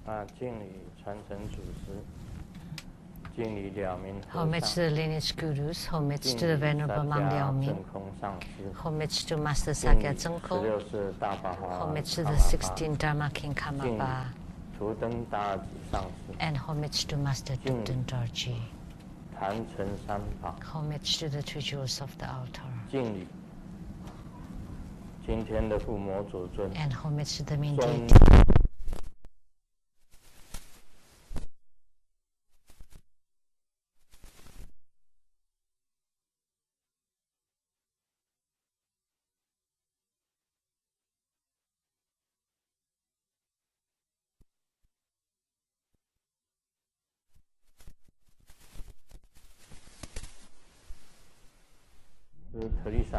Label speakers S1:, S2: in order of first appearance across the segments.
S1: Homage to the lineage gurus, homage to the Venerable Mang Liaoming, homage to Master Sakya Zhengko, homage to the 16 Dharma King Karmapa, and homage to Master Dukden Dorji. Homage to the three jewels of the altar. And homage to the main deity.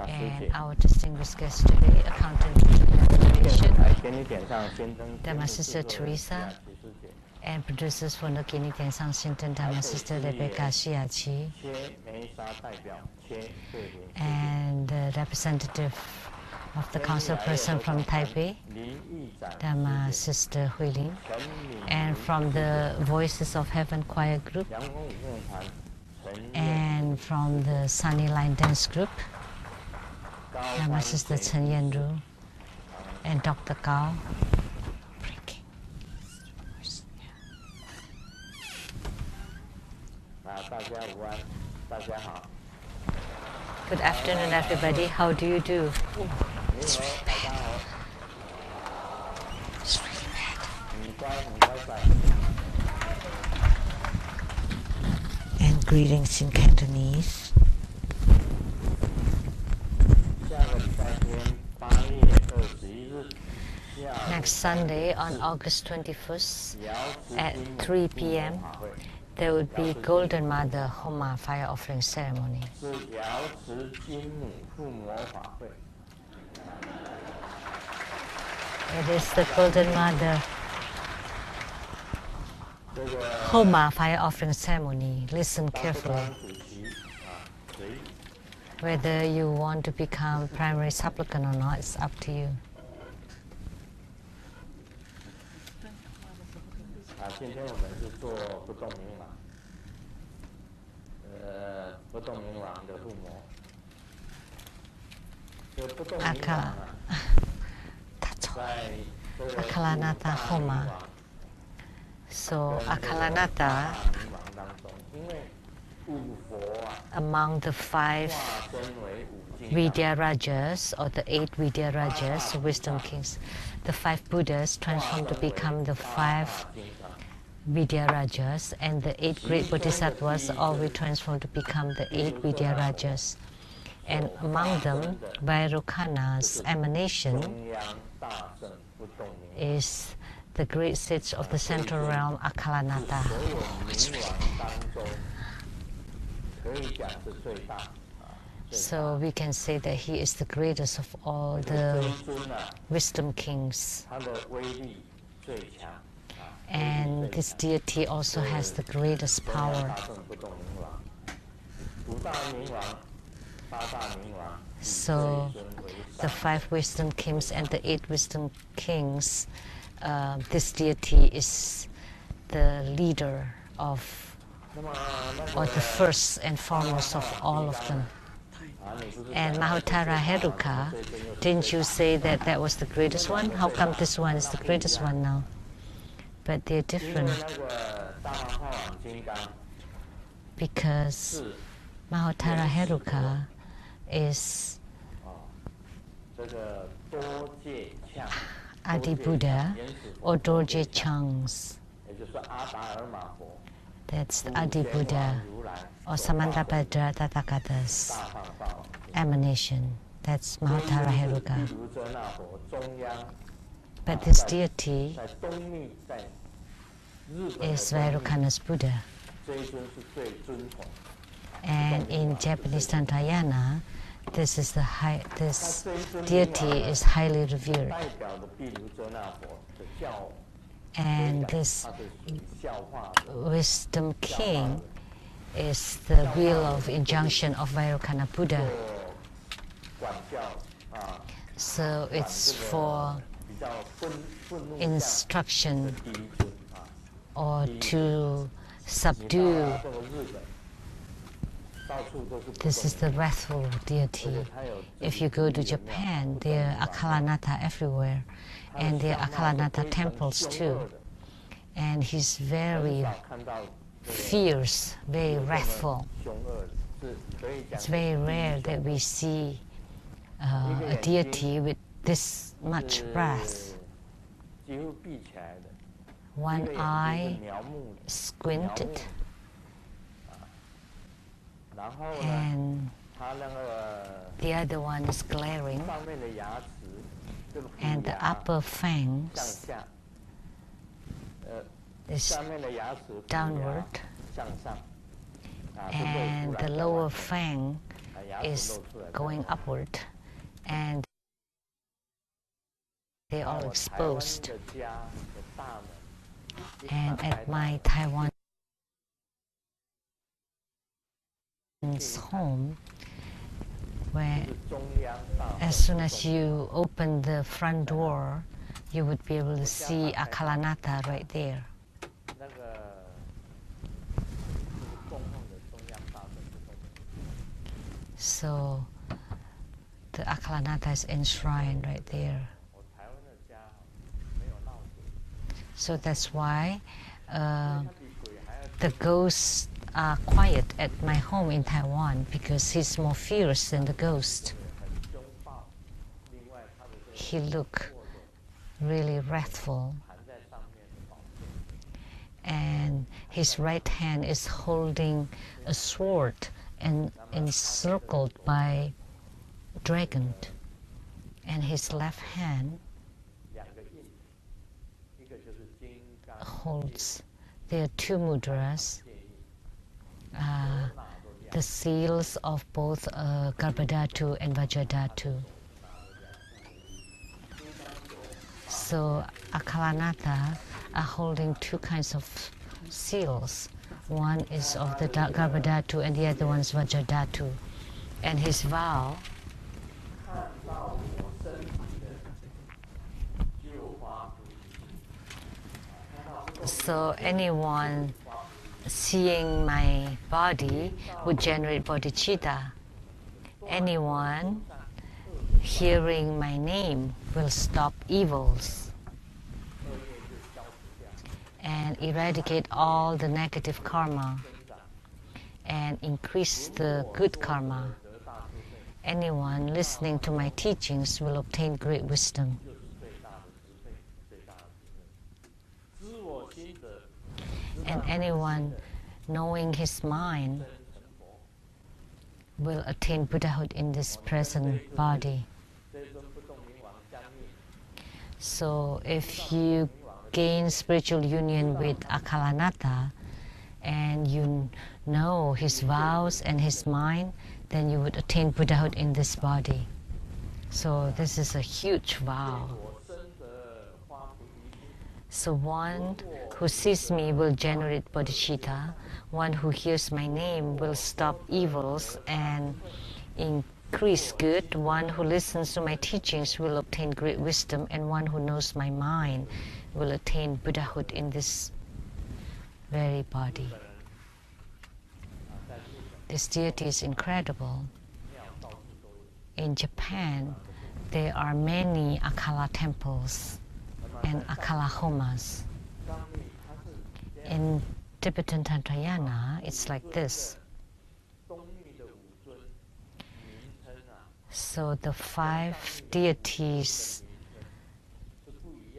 S1: And our distinguished guest today, accountant Dharma Sister Teresa, and producers for Nukini Tiansang Shinton Dharma Sister Rebecca Shiachi, and the representative of the council person from Taipei, Dharma Sister Huilin, and from the Voices of Heaven Choir Group, and from the Sunny Line Dance Group, Dharma Sister Sheng-Yen and Dr. Gao. Good afternoon, everybody. How do you do? It's really bad. It's really bad. And greetings in Cantonese. Next Sunday, on August 21st at 3 p.m., there would be Golden Mother Homa fire offering ceremony. It is the Golden Mother Homa fire offering ceremony. Listen carefully. Whether you want to become primary supplicant or not, it's up to you. Akalanata Homa. So Akalanata, among the 5 Vidya Rajas, or the 8 Vidya Rajas, wisdom kings, the 5 Buddhas transformed to become the 5 Vidya Rajas, and the 8 great Bodhisattvas all will transform to become the 8 Vidya Rajas. And among them, Vairocana's emanation is the great sage of the central realm, Akalanata. Oh, it's really bad. So we can say that he is the greatest of all the wisdom kings. And this deity also has the greatest power. So the 5 wisdom kings and the 8 wisdom kings, this deity is the leader of, or the first and foremost of all of them. And Mahotara Heruka, didn't you say that that was the greatest one? How come this one is the greatest one now? But they're different. Because Mahotara Heruka is Adi Buddha or Dorje Chang's. That's the Adi Buddha or Samantabhadra Tathagata's emanation. That's Mahotara Heruka. But this deity is Vairocana's Buddha. And in Japanese Tantrayana, this deity is highly revered. And this wisdom king is the wheel of injunction of Vairocana Buddha. So it's for instruction or to subdue. This is the wrathful deity. If you go to Japan, there are Akalanata everywhere, and there are Akalanata temples too. And he's very fierce, very wrathful. It's very rare that we see a deity with this much wrath. One eye squinted, and the other one is glaring, and the upper fangs is downward, and the lower fang is going upward, and they're all exposed. And at my Taiwan home, where as soon as you open the front door, you would be able to see Akalanata right there. So the Akalanata is enshrined right there. So that's why the ghosts are quiet at my home in Taiwan, because he's more fierce than the ghost. He looks really wrathful, and his right hand is holding a sword and encircled by dragon, and his left hand holds, there are two mudras, the seals of both Garbhadhatu and Vajradhatu. So Akalanata are holding two kinds of seals. One is of the Garbhadhatu and the other one is Vajradhatu. And his vow so anyone seeing my body would generate bodhicitta. Anyone hearing my name will stop evils and eradicate all the negative karma and increase the good karma. Anyone listening to my teachings will obtain great wisdom. And anyone knowing his mind will attain Buddhahood in this present body. So if you gain spiritual union with Akalanata and you know his vows and his mind, then you would attain Buddhahood in this body. So this is a huge vow. So one who sees me will generate bodhicitta. One who hears my name will stop evils and increase good. One who listens to my teachings will obtain great wisdom. And one who knows my mind will attain Buddhahood in this very body. This deity is incredible. In Japan, there are many Akala temples and Akala homas. In Tibetan Tantrayana, it's like this. So the 5 deities,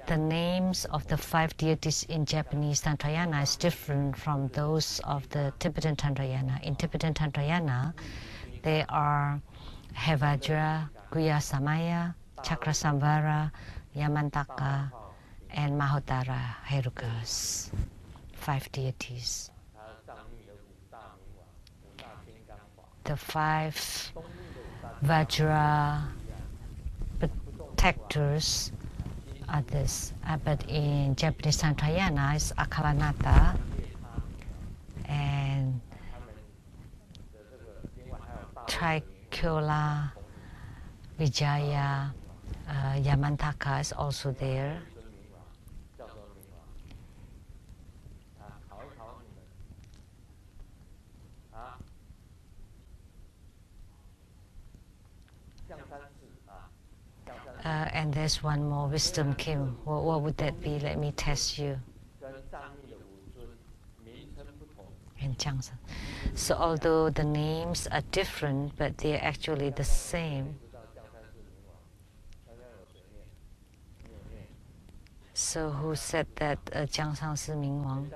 S1: the names of the 5 deities in Japanese Tantrayana is different from those of the Tibetan Tantrayana. In Tibetan Tantrayana, there are Hevajra, Guyasamaya, Chakrasamvara, Yamantaka, and Mahotara Herukas, 5 deities. The 5 Vajra protectors are this, but in Japanese Tantrayana it's Akalanata and Trikula, Vijaya, Yamantaka is also there. And there's one more wisdom king. What would that be? Let me test you. And Jiangsan. So although the names are different, but they're actually the same. So who said that Jiangsan is Ming Wang?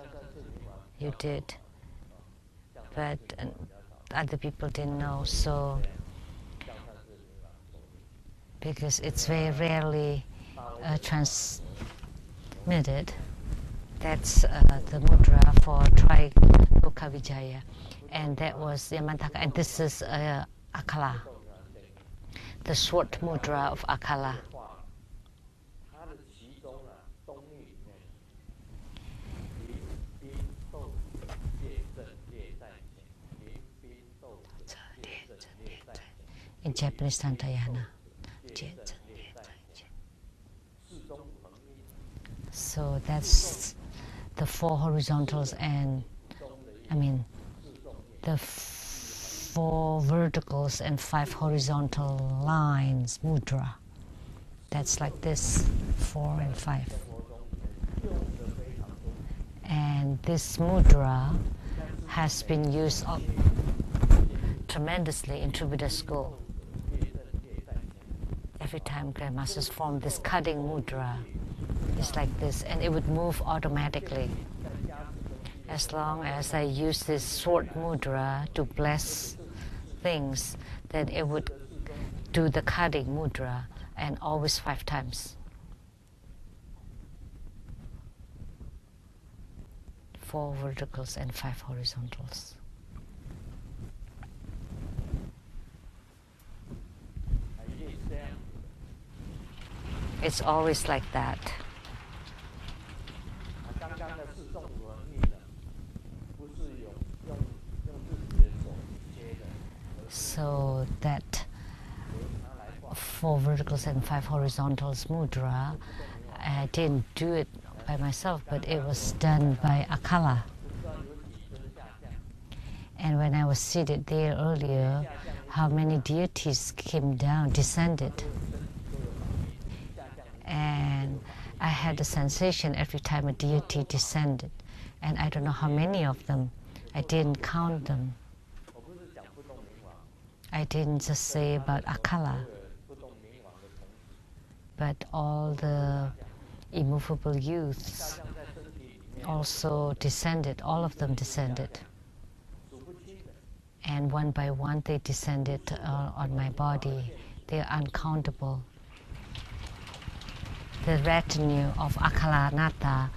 S1: You did. But other people didn't know, so because it's very rarely transmitted. That's the mudra for Trikloka Vijaya, and that was Yamantaka, and this is Akala, the short mudra of Akala. In Japanese, Tantayana. So that's the 4 horizontals and, the 4 verticals and 5 horizontal lines, mudra. That's like this, 4 and 5. And this mudra has been used tremendously in Buddha school. Every time grandmasters form this cutting mudra, it's like this, and it would move automatically. As long as I use this short mudra to bless things, then it would do the cutting mudra, and always 5 times. 4 verticals and 5 horizontals. It's always like that. So that 4 verticals and 5 horizontals mudra, I didn't do it by myself, but it was done by Akala. And when I was seated there earlier, how many deities came down, descended. And I had the sensation every time a deity descended. And I don't know how many of them. I didn't count them. I didn't just say about Akala, but all the immovable youths also descended, all of them descended. And one by one they descended on my body. They are uncountable. The retinue of Akalanata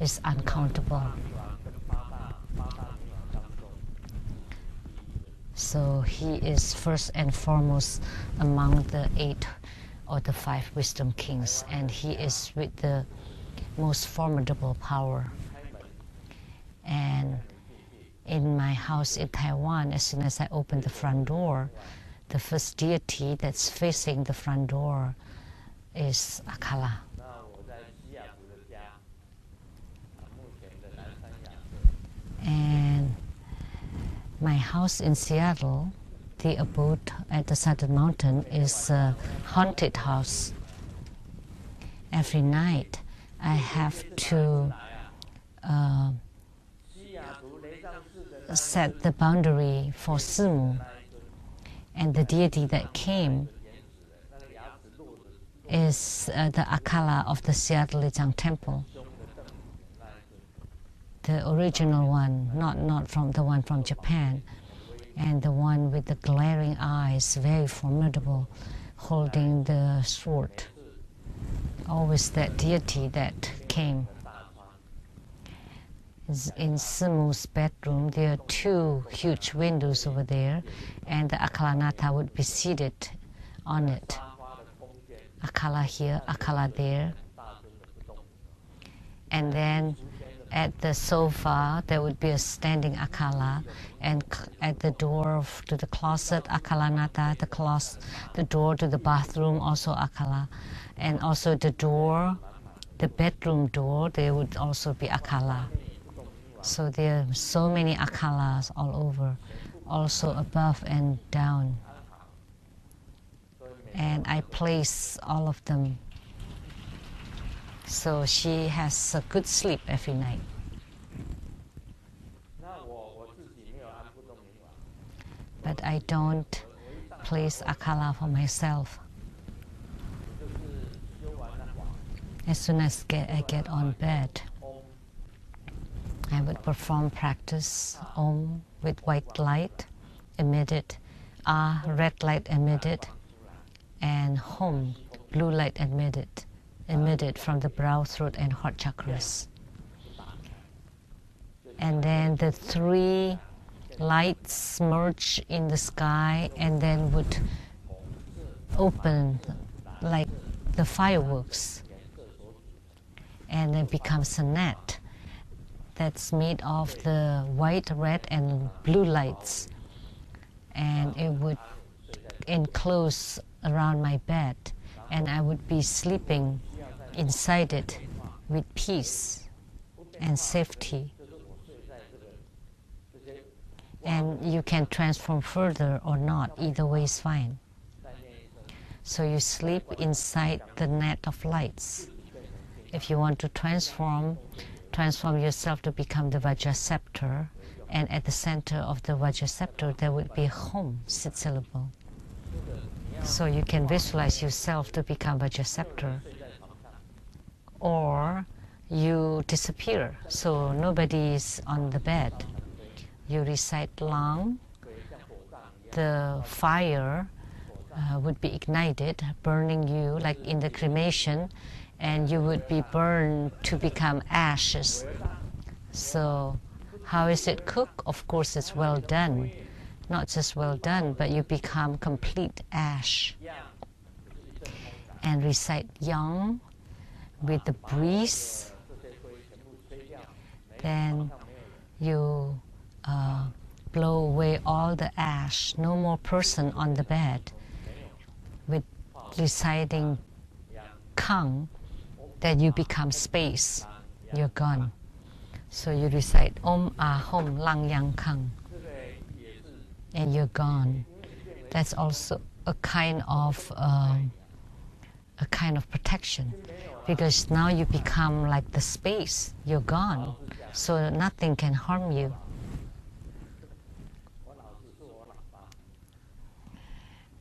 S1: is uncountable. So he is first and foremost among the 8 or the 5 wisdom kings, and he is with the most formidable power. And in my house in Taiwan, as soon as I open the front door, the first deity that's facing the front door is Akala. And my house in Seattle, the abode at the Southern Mountain, is a haunted house. Every night I have to set the boundary for Simu, and the deity that came is the Akala of the Seattle Lijiang Temple. The original one, not from the one from Japan, and the one with the glaring eyes, very formidable, holding the sword. Always that deity that came. In Simu's bedroom, there are 2 huge windows over there, and the Akalanata would be seated on it. Akala here, Akala there. And then at the sofa, there would be a standing Akala, and at the door to the closet, Akalanata, the door to the bathroom, also Akala, and also the door, the bedroom door, there would also be Akala. So there are so many Akalas all over, also above and down. and I place all of them so she has a good sleep every night. But I don't place akala for myself. As soon as I get on bed, I would perform practice Om with white light emitted, Ah red light emitted, and Hum blue light emitted from the brow, throat, and heart chakras. And then the three lights merge in the sky and then would open like the fireworks, and it becomes a net that's made of the white, red, and blue lights, and it would enclose around my bed, and I would be sleeping inside it with peace and safety. And you can transform further or not, either way is fine. So you sleep inside the net of lights. If you want to transform yourself to become the Vajraceptor, and at the center of the Vajraceptor there would be a Hum, 6 syllable. So you can visualize yourself to become Vajraceptor. Or you disappear, so nobody is on the bed. You recite Lang, the fire would be ignited, burning you like in the cremation, and you would be burned to become ashes. So how is it cooked? Of course it's well done. Not just well done, but you become complete ash. And recite Yang with the breeze. Then you blow away all the ash, no more person on the bed. With reciting Kang, then you become space, you're gone. So you recite Om Ah Hum Lang Yang Kang, and you're gone. That's also a kind of protection, because now you become like the space, you're gone, so nothing can harm you.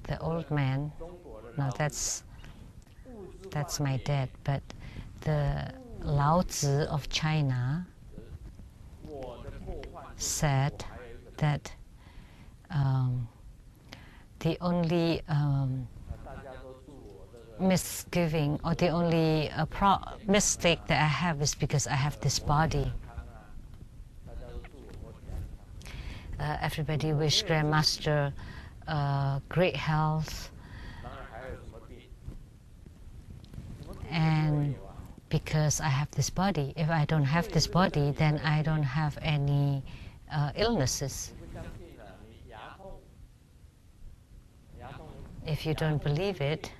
S1: The old man, no, that's my dad, but the Laozi of China said that the only misgiving, or the only mistake that I have is because I have this body. Everybody wish Grandmaster great health, and because I have this body. If I don't have this body, then I don't have any illnesses. If you don't believe it,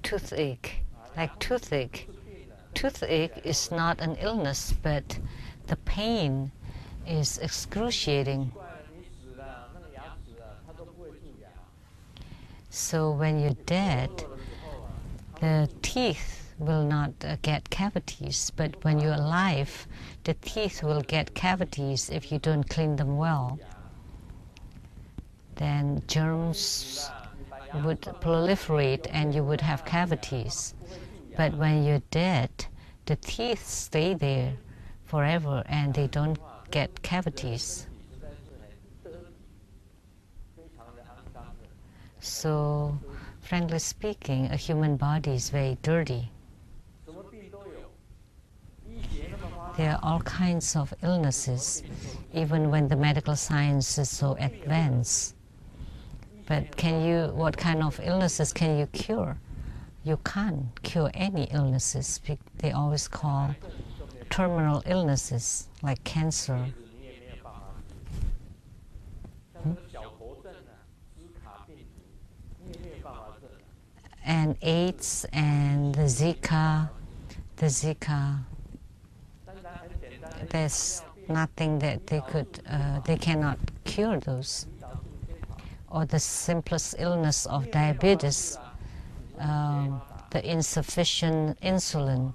S1: toothache, like toothache. Toothache is not an illness, but the pain is excruciating. So when you're dead, the teeth will not get cavities, but when you're alive, the teeth will get cavities if you don't clean them well. Then germs would proliferate and you would have cavities. But when you're dead, the teeth stay there forever and they don't get cavities. So, frankly speaking, a human body is very dirty. There are all kinds of illnesses, even when the medical science is so advanced. But what kind of illnesses can you cure? You can't cure any illnesses. They always call terminal illnesses, like cancer. And AIDS and the Zika, there's nothing that they cannot cure those. or the simplest illness of diabetes, the insufficient insulin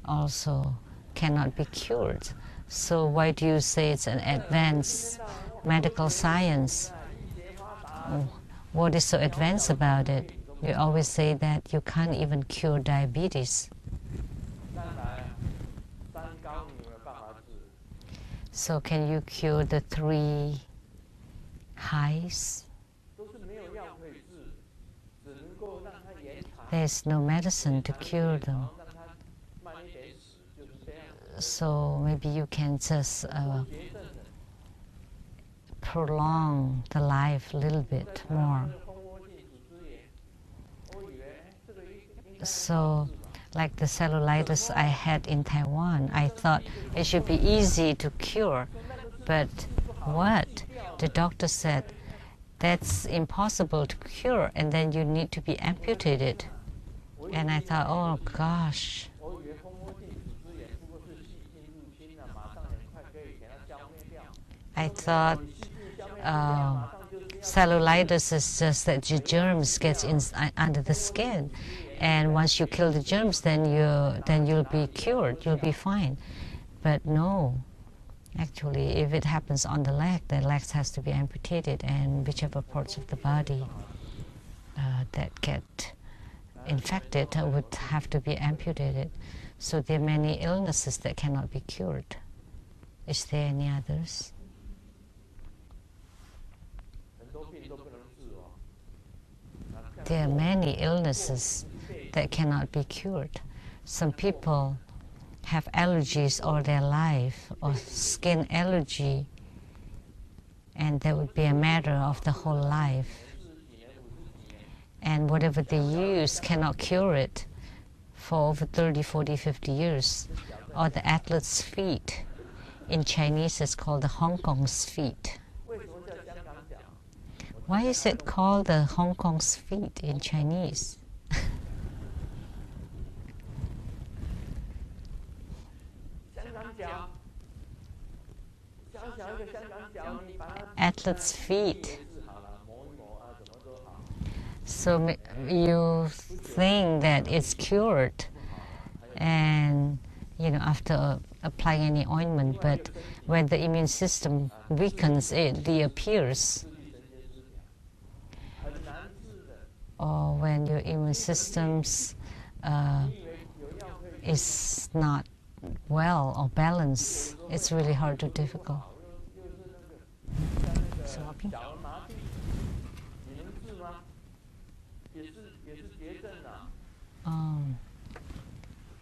S1: also cannot be cured. So why do you say it's an advanced medical science? What is so advanced about it? You always say that you can't even cure diabetes. So can you cure the 3 highs? There's no medicine to cure them. So maybe you can just prolong the life a little bit more. So, like the cellulitis I had in Taiwan, I thought it should be easy to cure. But what? The doctor said, that's impossible to cure, and then you need to be amputated. And I thought, oh gosh. I thought cellulitis is just that the germs get under the skin, and once you kill the germs, then you'll be cured, you'll be fine. But no, actually, if it happens on the legs has to be amputated, and whichever parts of the body that get infected would have to be amputated. So there are many illnesses that cannot be cured. Is there any others? There are many illnesses that cannot be cured. Some people have allergies all their life, or skin allergy, and that would be a matter of the whole life. And whatever they use cannot cure it for over 30, 40, 50 years. Or the athlete's feet. In Chinese, it's called the Hong Kong's feet. Why is it called the Hong Kong's feet in Chinese? Athlete's feet. So you think that it's cured, and after applying any ointment, but when the immune system weakens, it reappears. Or when your immune system is not well or balanced, it's really hard or difficult.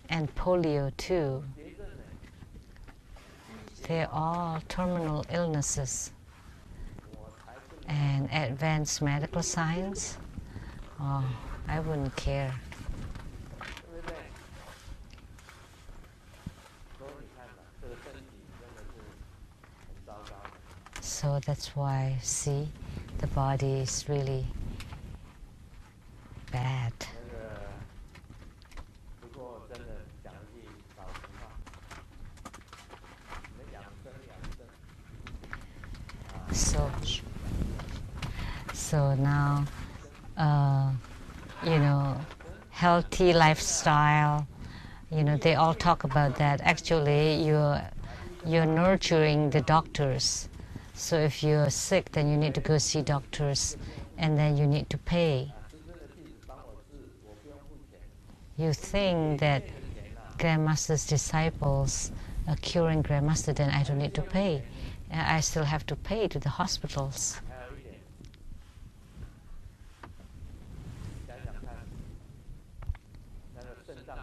S1: And polio too. They're all terminal illnesses. And advanced medical science, I wouldn't care. So that's why, see, the body is really bad. So now, healthy lifestyle, they all talk about that. Actually, you're nurturing the doctors. So if you're sick, then you need to go see doctors, and then you need to pay. You think that Grandmaster's disciples are curing Grandmaster, then I don't need to pay. I still have to pay to the hospitals.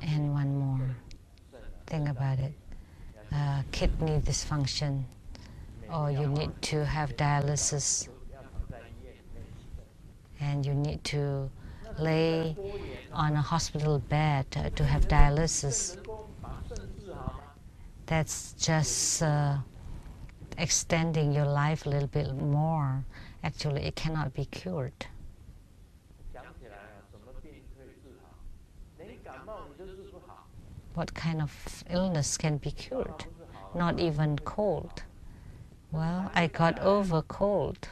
S1: And one more. Think about it. Kidney dysfunction, or you need to have dialysis, and you need to lay on a hospital bed to have dialysis. That's just extending your life a little bit more. Actually, it cannot be cured. What kind of illness can be cured? Not even cold. Well, I got over cold,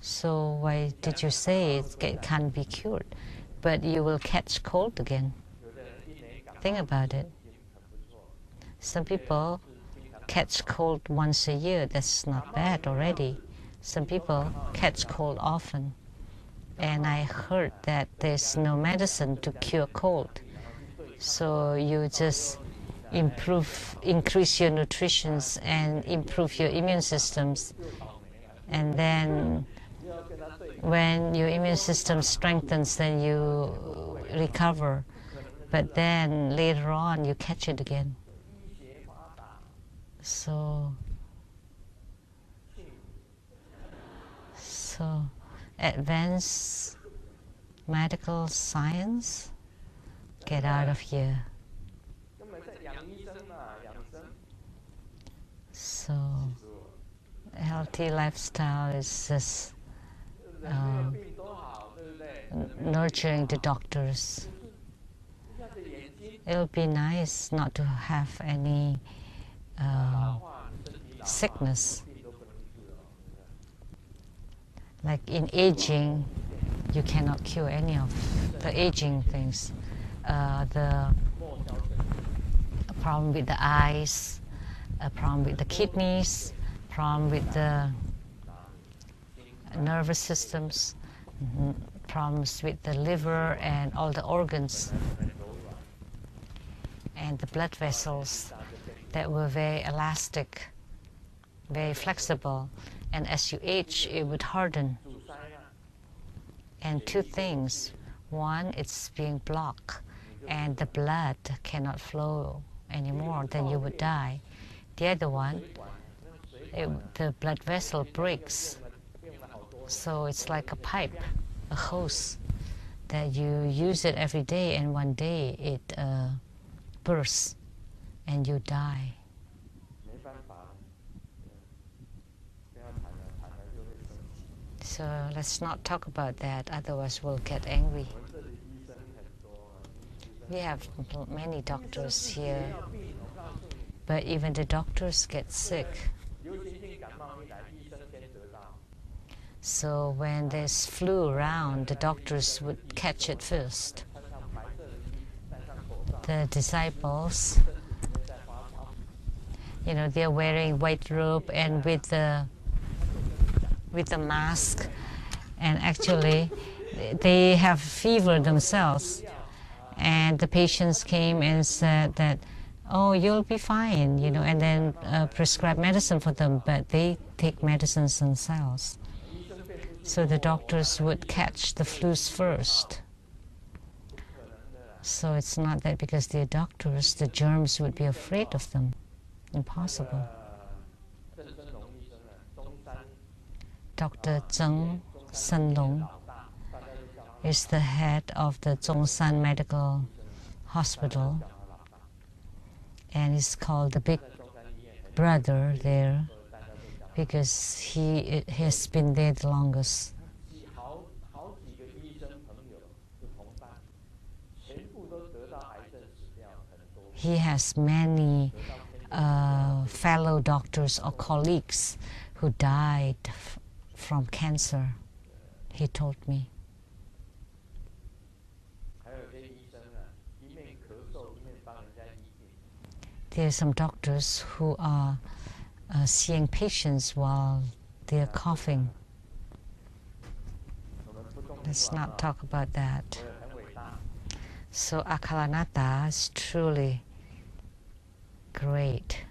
S1: So why did you say it can't be cured? But you will catch cold again. Think about it. Some people catch cold once a year. That's not bad already. Some people catch cold often. And I heard that there's no medicine to cure cold. So you just increase your nutrition and improve your immune systems. And then when your immune system strengthens, then you recover. But then later on, you catch it again. So advanced medical science, get out of here. So healthy lifestyle is just nurturing the doctors. It'll be nice not to have any sickness. Like in aging, you cannot cure any of the aging things. The problem with the eyes, a problem with the kidneys, problem with the nervous systems, problems with the liver and all the organs, and the blood vessels that were very elastic, very flexible, and as you age, it would harden. And two things. One, it's being blocked, and the blood cannot flow anymore, then you would die. The other one, the blood vessel breaks. So it's like a pipe, a hose, that you use it every day, and one day it bursts, and you die. So let's not talk about that, otherwise we'll get angry. We have many doctors here, but even the doctors get sick. So when there's flu around, the doctors would catch it first. The disciples, they're wearing white robe and with the mask, and actually they have fever themselves. And the patients came and said that, oh, you'll be fine, and then prescribe medicine for them, but they take medicines themselves. So the doctors would catch the flus first. So it's not that because they're doctors, the germs would be afraid of them. Impossible. Dr. Zheng Senlong is the head of the Zhongshan Medical Hospital, and he's called the Big Brother there because he has been there the longest. He has many fellow doctors or colleagues who died from cancer, he told me. There are some doctors who are seeing patients while they're coughing. Let's not talk about that. So Akalanata is truly great.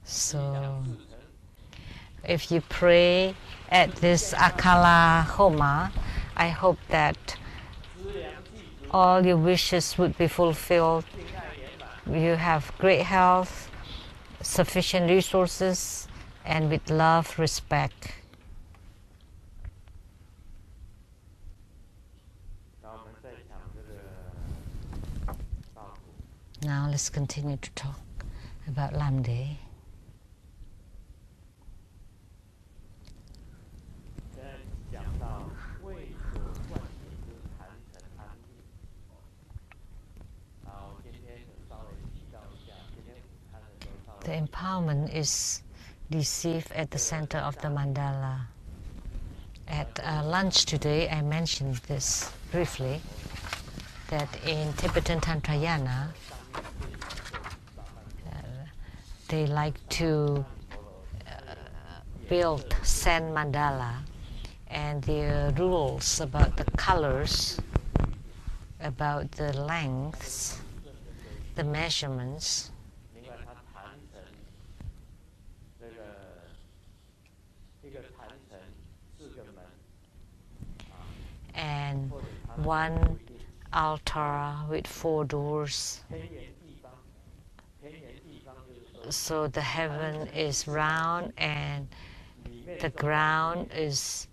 S1: So if you pray at this Akala Homa, I hope that all your wishes would be fulfilled. You have great health, sufficient resources, and with love, respect. Now let's continue to talk about Lamdre. The empowerment is received at the center of the mandala. At lunch today, I mentioned this briefly, that in Tibetan Tantrayana, they like to build sand mandala, and the rules about the colors, about the lengths, the measurements, and one altar with 4 doors. So the heaven is round and the ground is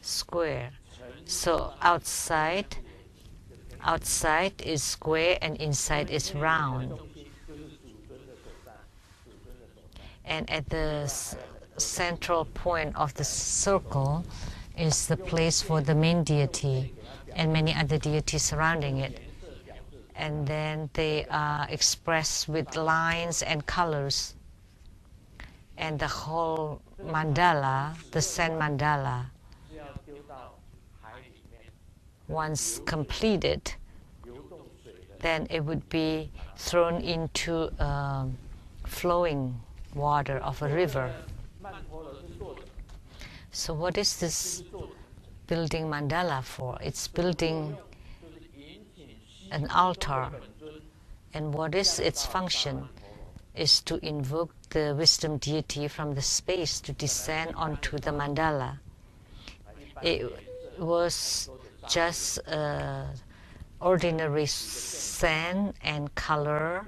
S1: square. So outside is square and inside is round. And at the central point of the circle is the place for the main deity and many other deities surrounding it. And then they are expressed with lines and colors. And the whole mandala, the sand mandala, once completed, then it would be thrown into flowing water of a river. So what is this building mandala for? It's building an altar. And what is its function? Is to invoke the wisdom deity from the space to descend onto the mandala. It was just ordinary sand and color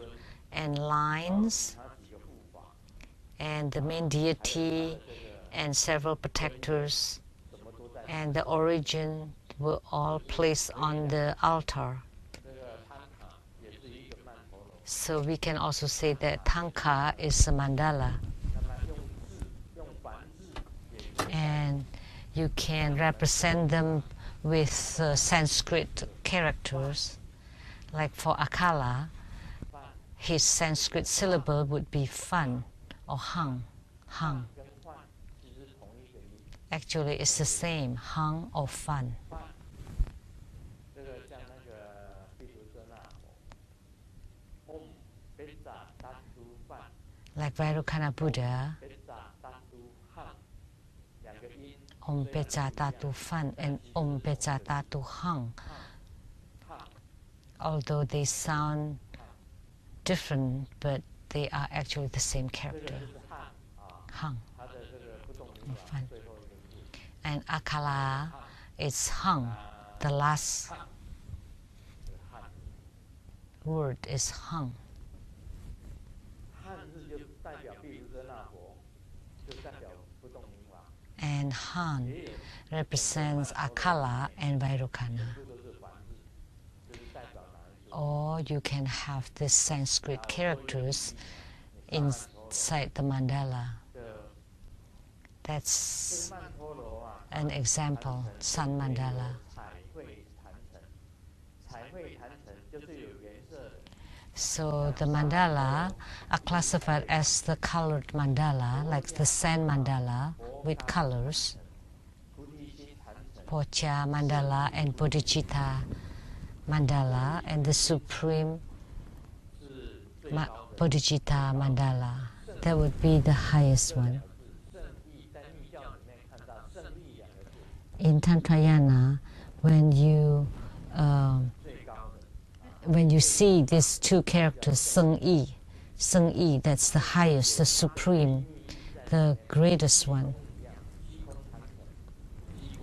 S1: and lines, and the main deity and several protectors and the origin were all placed on the altar. So we can also say that Thangka is a mandala. And you can represent them with Sanskrit characters. Like for Akala, his Sanskrit syllable would be fan or hang. Actually, it's the same, hang or fan. Like Vairocana Buddha, Om Pecha Tatu Fan and Om Pecha Tatu Hang. Although they sound different, but they are actually the same character. Hang. Fan. And Akala is Hang. The last word is Hang. And Han represents Akala and Vairocana. Or you can have the Sanskrit characters inside the mandala. That's an example, Sun Mandala. So the mandala are classified as the colored mandala, like the sand mandala with colors, Pocha mandala and Bodhicitta mandala, and the supreme Bodhicitta mandala. That would be the highest one. In Tantrayana, when you see these two characters, Sheng-Yen, that's the highest, the supreme, the greatest one.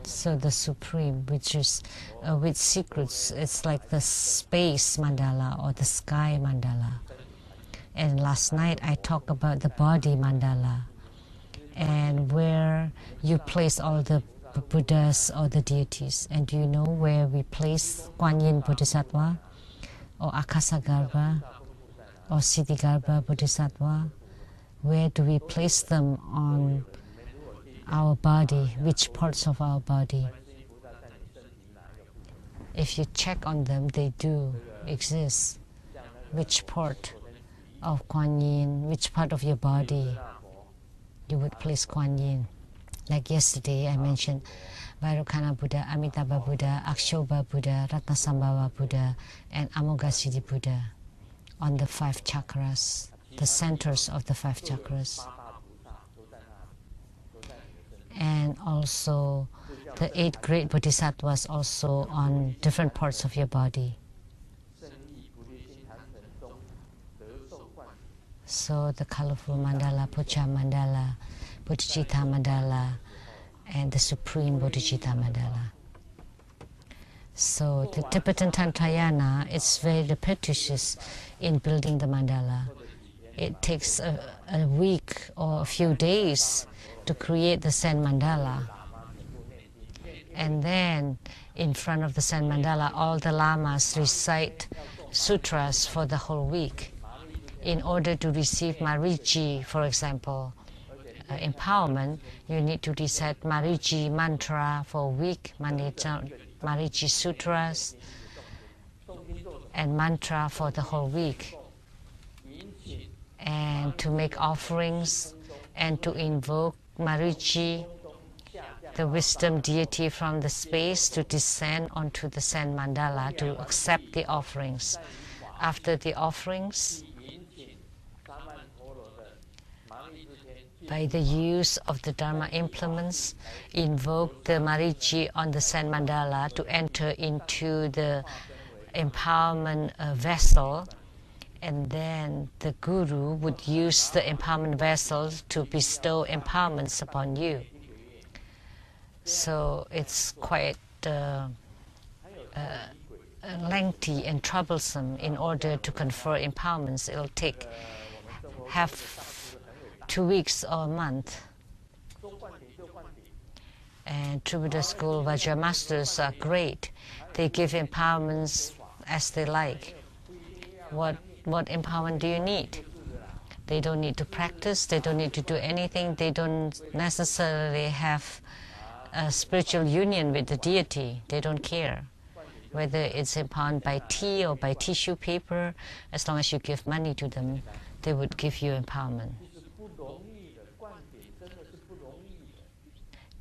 S1: So the supreme, which is with secrets, it's like the space mandala or the sky mandala. And last night I talked about the body mandala, and where you place all the Buddhas or the deities. And do you know where we place Kuan Yin Bodhisattva, or Akasagarbha, or Siddhigarbha Bodhisattva? Where do we place them on our body? Which parts of our body? If you check on them, they do exist. Which part? of Kuan Yin, which part of your body you would place Kuan Yin. Like yesterday I mentioned Vairocana Buddha, Amitabha Buddha, Akshobha Buddha, Ratnasambhava Buddha, and Amoghasiddhi Buddha on the 5 chakras, the centers of the 5 chakras. And also the 8 great bodhisattvas also on different parts of your body. So the colorful mandala, Puja mandala, Bodhicitta mandala, and the supreme Bodhicitta mandala. So the Tibetan Tantrayana is very repetitious in building the mandala. It takes a week or a few days to create the Zen mandala. And then in front of the Zen mandala, all the lamas recite sutras for the whole week. In order to receive Mariji, for example, empowerment, you need to recite Mariji mantra for a week, Mariji sutras, and mantra for the whole week. And to make offerings and to invoke Mariji, the wisdom deity from the space, to descend onto the Zen mandala to accept the offerings. After the offerings, by the use of the Dharma implements, invoke the Mariji on the Zen mandala to enter into the empowerment vessel, and then the Guru would use the empowerment vessel to bestow empowerments upon you. So it's quite lengthy and troublesome. In order to confer empowerments, it'll take 2 weeks or a month. And True Buddha School Vajra masters are great. They give empowerments as they like. What empowerment do you need? They don't need to practice, they don't need to do anything, they don't necessarily have a spiritual union with the deity. They don't care whether it's empowered by tea or by tissue paper. As long as you give money to them, they would give you empowerment.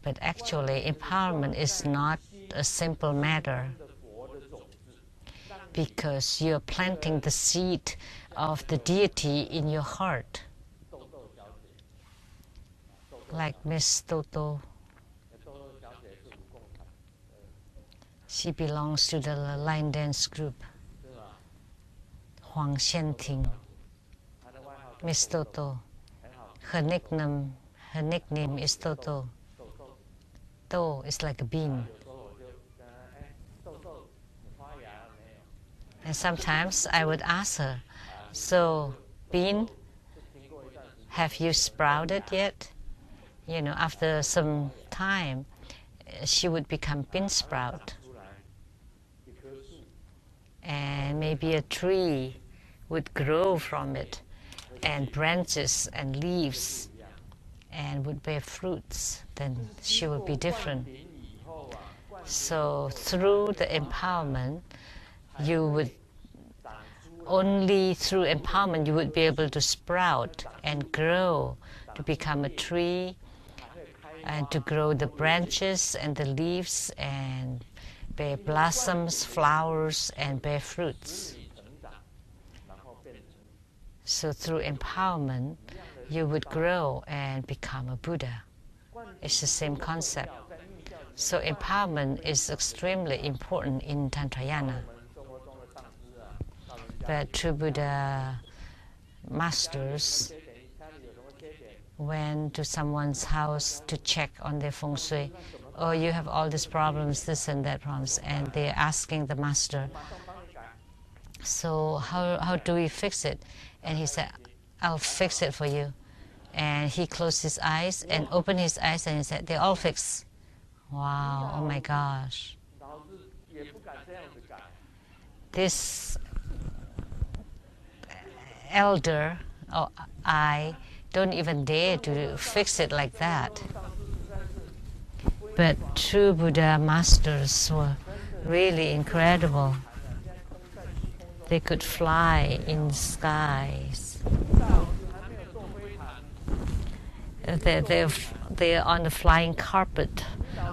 S1: But actually, empowerment is not a simple matter, because you're planting the seed of the deity in your heart. Like Miss Toto, she belongs to the line dance group, Huang Xianting. Miss Toto, her nickname is Toto. To is like a bean. And sometimes I would ask her, so bean, have you sprouted yet? You know, after some time, she would become bean sprout. And maybe a tree would grow from it, and branches and leaves, and would bear fruits. Then she would be different. So through the empowerment, only through empowerment you would be able to sprout and grow to become a tree, and to grow the branches and the leaves and bear blossoms, flowers, and bear fruits. So through empowerment, you would grow and become a Buddha. It's the same concept. So empowerment is extremely important in Tantrayana. But True Buddha masters went to someone's house to check on their feng shui. Oh, you have all these problems, this and that problems, and they're asking the master, so how do we fix it? And he said, I'll fix it for you. And he closed his eyes and opened his eyes, and he said, they all fixed. Wow, oh my gosh. This elder, or I, don't even dare to fix it like that. But true Buddha masters were really incredible. They could fly in the skies. They're on the flying carpet,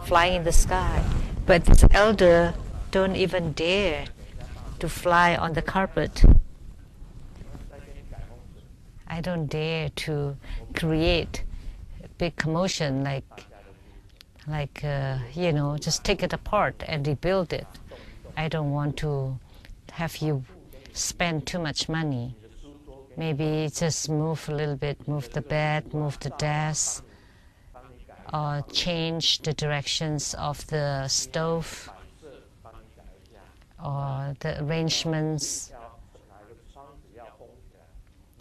S1: flying in the sky. But this elder don't even dare to fly on the carpet. I don't dare to create a big commotion like just take it apart and rebuild it. I don't want to have you spend too much money. Maybe just move a little bit, move the bed, move the desk, or change the directions of the stove or the arrangements,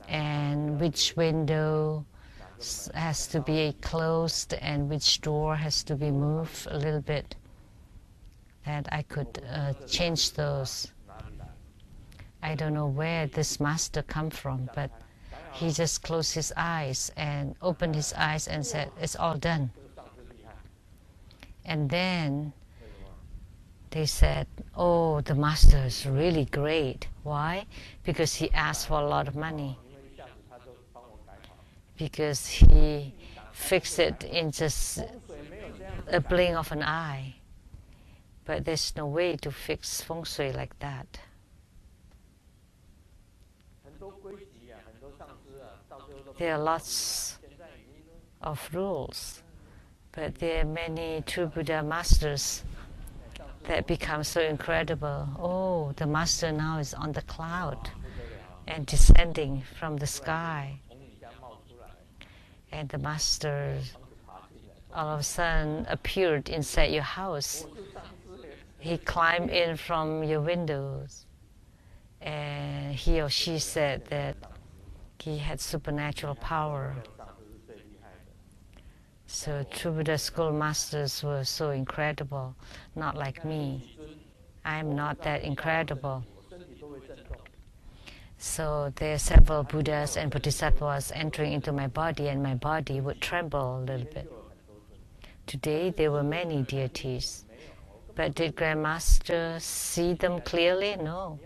S1: and which window has to be closed and which door has to be moved a little bit, that I could change those. I don't know where this master come from, but he just closed his eyes and opened his eyes and said, it's all done. And then they said, oh, the master is really great. Why? Because he asked for a lot of money. Because he fixed it in just a blink of an eye. But there's no way to fix feng shui like that. There are lots of rules, but there are many true Buddha masters that become so incredible. Oh, the master now is on the cloud and descending from the sky. And the master all of a sudden appeared inside your house. He climbed in from your windows, and he or she said that he had supernatural power. So true Buddha school masters were so incredible, not like me. I am not that incredible. So there are several Buddhas and Bodhisattvas entering into my body, and my body would tremble a little bit. Today there were many deities. But did Grandmaster see them clearly? No.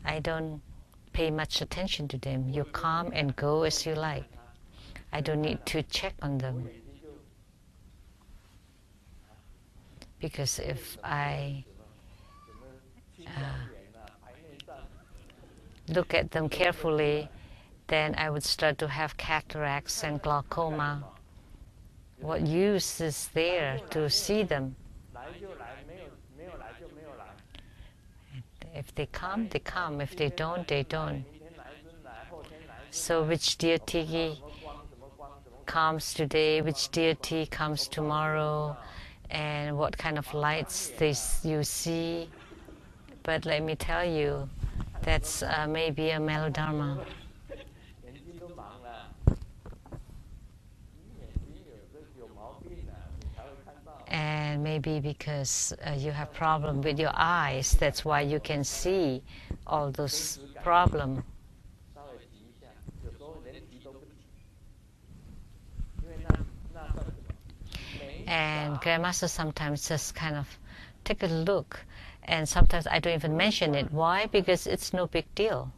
S1: I don't pay much attention to them. You come and go as you like. I don't need to check on them. Because if I look at them carefully, then I would start to have cataracts and glaucoma. What use is there to see them? If they come, they come. If they don't, they don't. So which deity comes today, which deity comes tomorrow, and what kind of lights you see. But let me tell you, that's maybe a melodrama. And maybe because you have problem with your eyes, that's why you can see all those problems. And Grandmaster sometimes just kind of take a look, and sometimes I don't even mention it. Why? Because it's no big deal.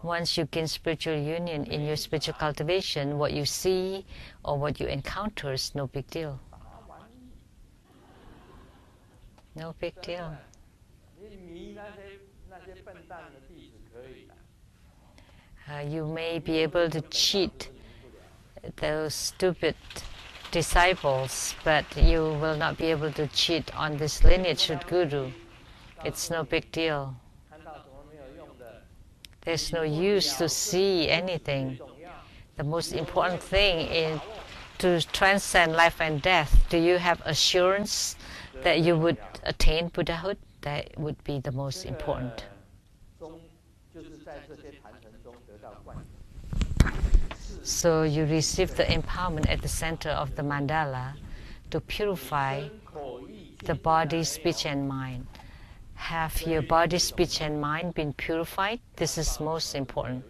S1: Once you gain spiritual union in your spiritual cultivation, what you see or what you encounter is no big deal. No big deal. You may be able to cheat those stupid disciples, but you will not be able to cheat on this lineage of Guru. It's no big deal. There's no use to see anything. The most important thing is to transcend life and death. Do you have assurance that you would attain Buddhahood? That would be the most important. So you receive the empowerment at the center of the mandala to purify the body, speech, and mind. Have your body, speech, and mind been purified? This is most important.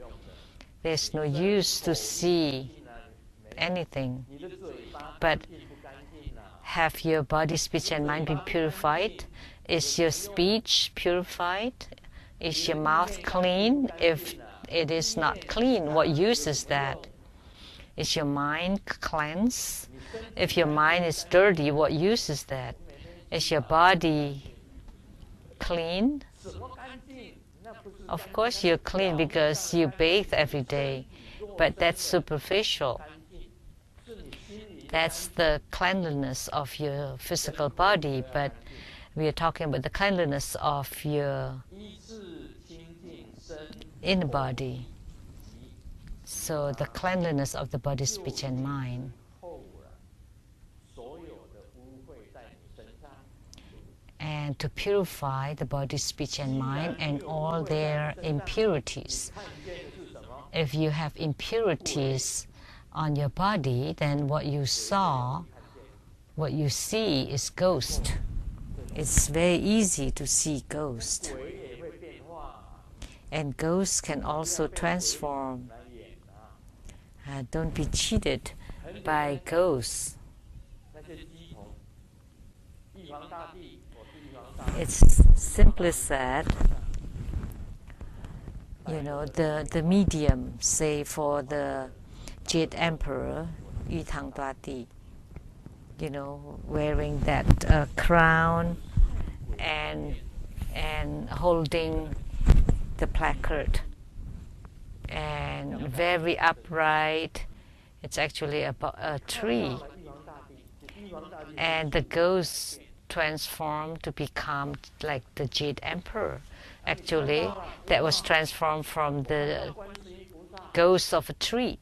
S1: There's no use to see anything. But have your body, speech, and mind been purified? Is your speech purified? Is your mouth clean? If it is not clean, what use is that? Is your mind cleansed? If your mind is dirty, what use is that? Is your body clean? Of course you're clean because you bathe every day, but that's superficial. That's the cleanliness of your physical body, but we are talking about the cleanliness of your inner body. So the cleanliness of the body, speech, and mind. And to purify the body, speech, and mind and all their impurities. If you have impurities on your body, then what you see is ghost. It's very easy to see ghost. And ghosts can also transform. Don't be cheated by ghosts. It's simply said, the medium, say for the Jade Emperor, Yu Tang Tua Ti, wearing that crown and holding the placard and very upright. It's actually a tree, and the ghost transformed to become like the Jade Emperor. Actually, that was transformed from the ghost of a tree.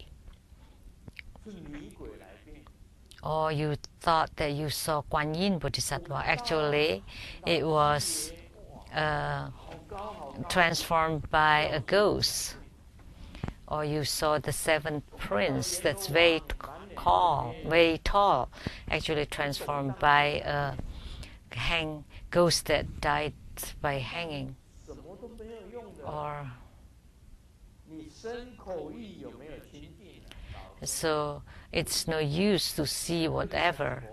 S1: Or you thought that you saw Guan Yin Bodhisattva. Actually, it was transformed by a ghost. Or you saw the seventh prince that's very tall, actually transformed by a ghost that died by hanging. Or so it's no use to see whatever.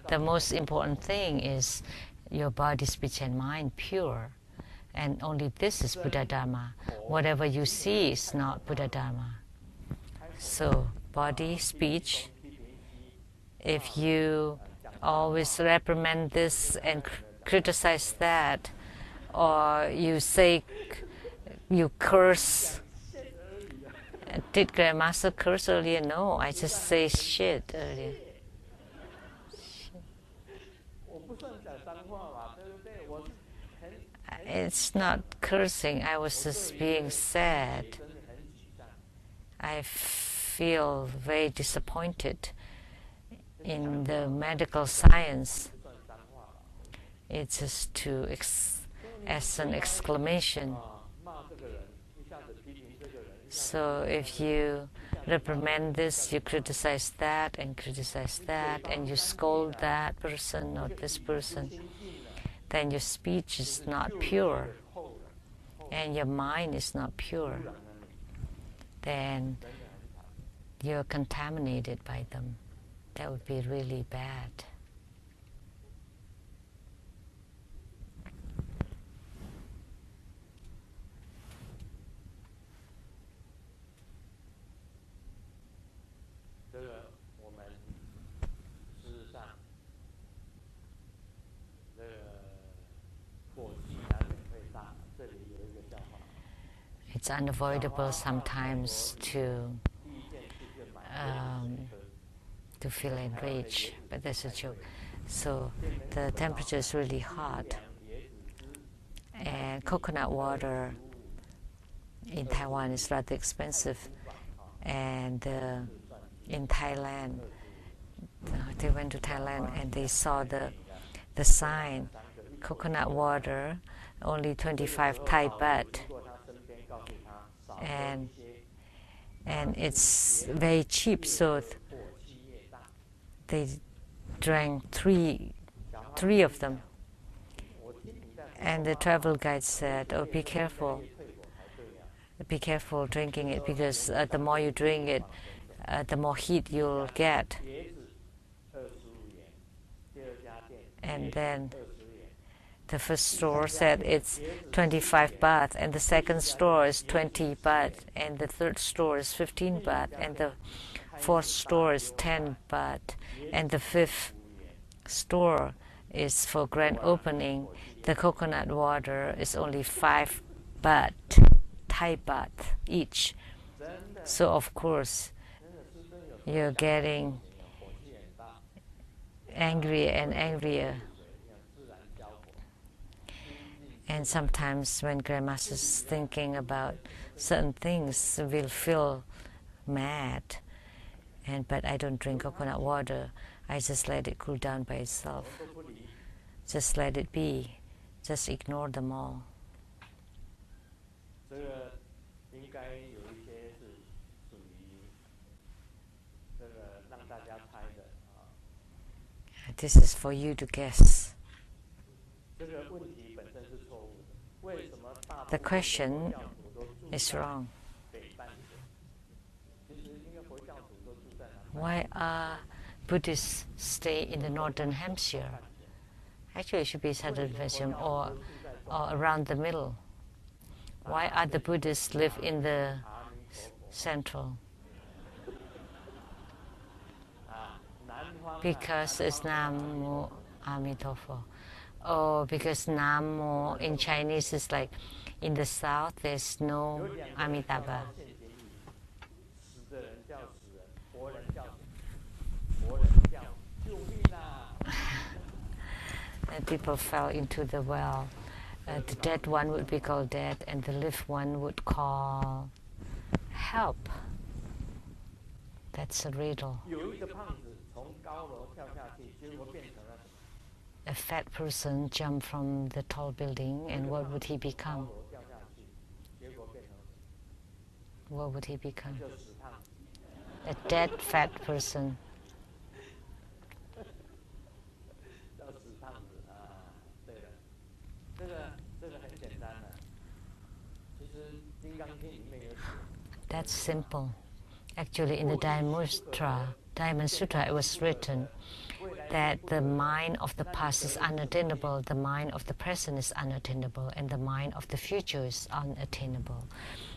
S1: The most important thing is your body, speech, and mind pure. And only this is Buddha Dharma. Whatever you see is not Buddha Dharma. So, body, speech, if you always reprimand this and criticize that, or you say, you curse. Did Grandmaster curse earlier? No, I just say shit earlier. It's not cursing, I was just being sad. I feel very disappointed in the medical science. It's just as an exclamation. So if you reprimand this, you criticize that, and you scold that person or this person, then your speech is not pure, and your mind is not pure. Then you're contaminated by them. That would be really bad. It's unavoidable sometimes to feel enraged, but that's a joke. So the temperature is really hot, and coconut water in Taiwan is rather expensive. And in Thailand, they went to Thailand and they saw the sign, coconut water, only 25 Thai baht. And it's very cheap, so they drank three of them. And the travel guide said, "Oh, be careful drinking it, because the more you drink it, the more heat you'll get." And then The first store said it's 25 baht, and the second store is 20 baht, and the third store is 15 baht, and the fourth store is 10 baht, and the fifth store is for grand opening. The coconut water is only 5 baht, Thai baht each. So of course you're getting angrier and angrier. And sometimes when Grandmaster's thinking about certain things, we'll feel mad. But I don't drink coconut water. I just let it cool down by itself. Just let it be. Just ignore them all. This is for you to guess. The question is wrong. Why are Buddhists stay in the northern hemisphere? Actually, it should be southern hemisphere or around the middle. Why are the Buddhists live in the central? Because it's Namo Amitabha. Oh, because Namo in Chinese is like in the south there's no Amitabha. And people fell into the well. The dead one would be called dead, and the live one would call help. That's a riddle. A fat person jumped from the tall building, and what would he become? What would he become? A dead fat person. That's simple. Actually, in the Diamond Sutra, it was written that the mind of the past is unattainable, the mind of the present is unattainable, and the mind of the future is unattainable.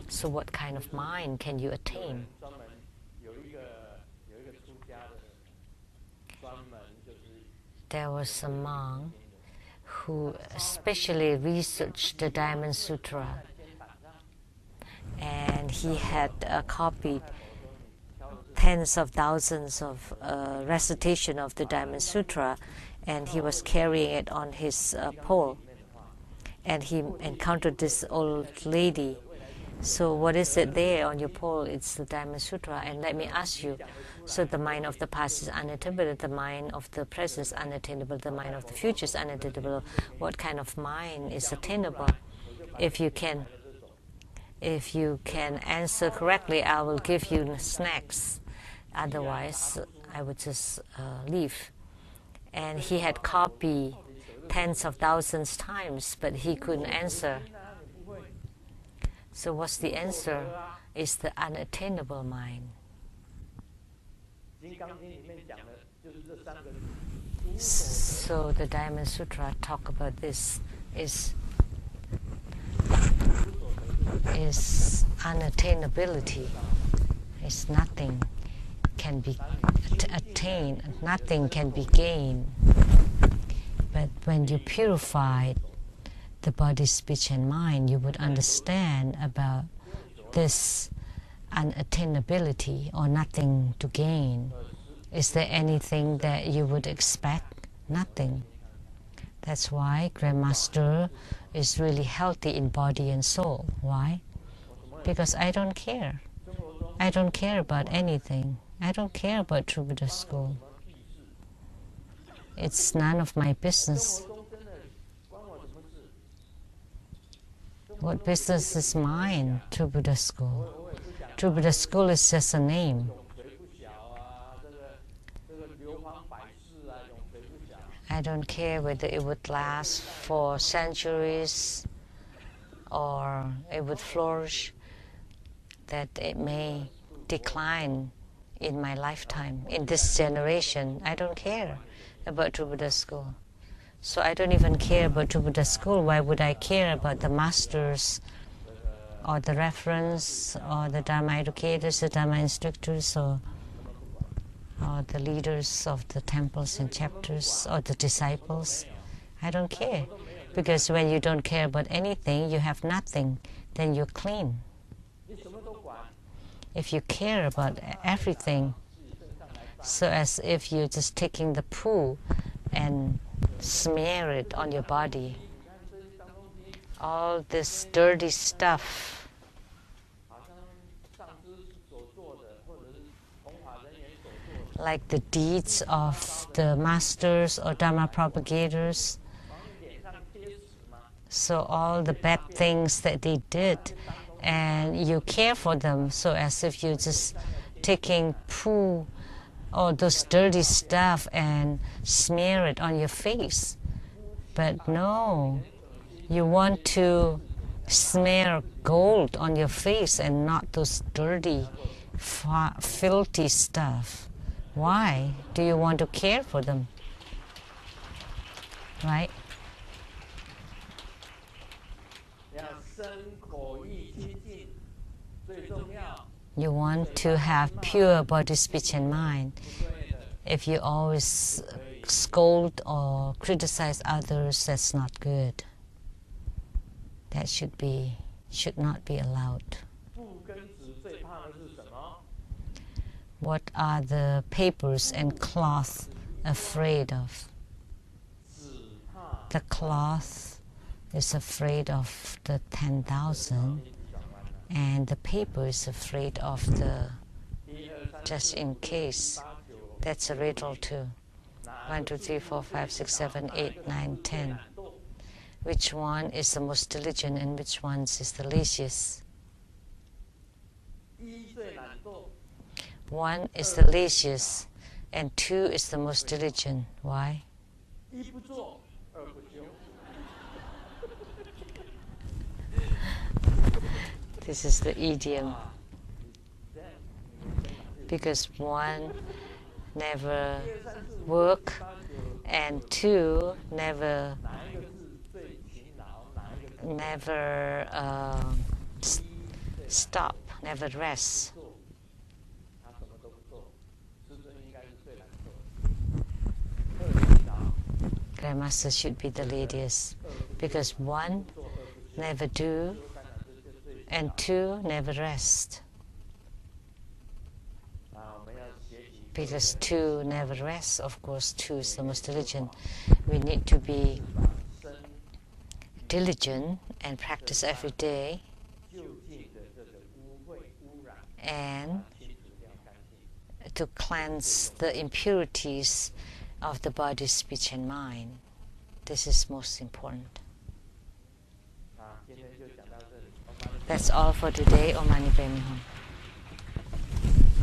S1: So what kind of mind can you attain? There was a monk who especially researched the Diamond Sutra, and he had copied tens of thousands of recitation of the Diamond Sutra, and he was carrying it on his pole, and he encountered this old lady. So what is it there on your pole? It's the Diamond Sutra. And let me ask you, so the mind of the past is unattainable, the mind of the present is unattainable, the mind of the future is unattainable. What kind of mind is attainable? If you can answer correctly, I will give you snacks. Otherwise, I would just leave. And he had copied tens of thousands times, but he couldn't answer. So what's the answer? It's the unattainable mind. So the Diamond Sutra talk about this is unattainability. It's nothing can be attained, nothing can be gained. But when you purify the body, speech, and mind, you would understand about this unattainability or nothing to gain. Is there anything that you would expect? Nothing. That's why Grandmaster is really healthy in body and soul. Why? Because I don't care. I don't care about anything. I don't care about True Buddha School. It's none of my business. What business is mine, True Buddha School? True Buddha School is just a name. I don't care whether it would last for centuries or it would flourish, that it may decline in my lifetime, in this generation. I don't care about True Buddha School. So I don't even care about the Buddha school. Why would I care about the masters or the reference or the Dharma educators, the Dharma instructors, or the leaders of the temples and chapters, or the disciples? I don't care. Because when you don't care about anything, you have nothing, then you're clean. If you care about everything, so as if you're just taking the poo and smear it on your body, all this dirty stuff, like the deeds of the masters or Dharma propagators, so all the bad things that they did, and you care for them, so as if you're just taking poo or those dirty stuff and smear it on your face. But no, you want to smear gold on your face and not those dirty, filthy stuff. Why do you want to care for them? Right? You want to have pure body, speech, and mind. If you always scold or criticize others, that's not good. That should not be allowed. What are the papers and cloth afraid of? The cloth is afraid of the 10,000, and the paper is afraid of the just in case. That's a riddle too. 1, 2, 3, 4, 5, 6, 7, 8, 9, 10. Which one is the most diligent and which one is the laziest? 1 is the laziest and 2 is the most diligent. Why? This is the idiom. Because 1 never work and 2 never stop, never rest. Grandmaster should be the laziest, because 1 never do and 2 never rest. Because 2 never rests, of course 2 is the most diligent. We need to be diligent and practice every day, and to cleanse the impurities of the body, speech, and mind. This is most important. That's all for today. Om Mani Padme Hum.